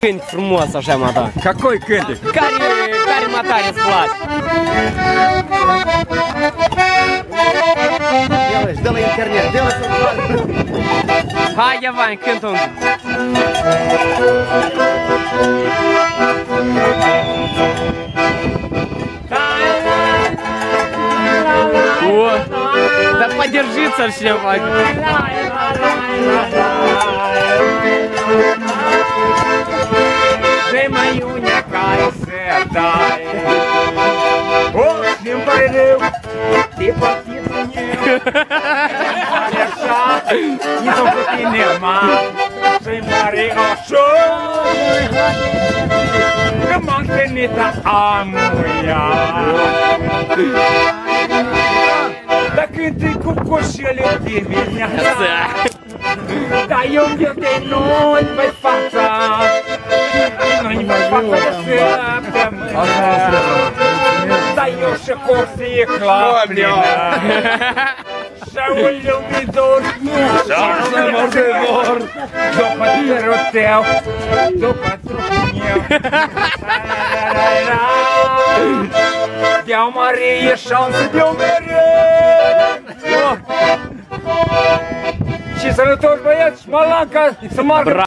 Cânt frumos așa, mata. Какой cântec? Care matare îți place? Dă-l-și, dă-l internet, dă-l să Hai, ia vai, cântă unul. О, да подержится всем. Ты мою не кайсетай. Очень порыв, ты птица не реша, не только ты нема, ты мари ошой. Команд ты не та амуя. Так и ты кукушили ты меня. Dai un dio che non vai fatta. Non vai fatta da Dai eu și corsie claplină. Și un lumidor. Și un lumidor. După țărul tău. După trupul meu. Deu Marie șansă, deu mereu. Și sănătoși băieți, Malanca, să marcă.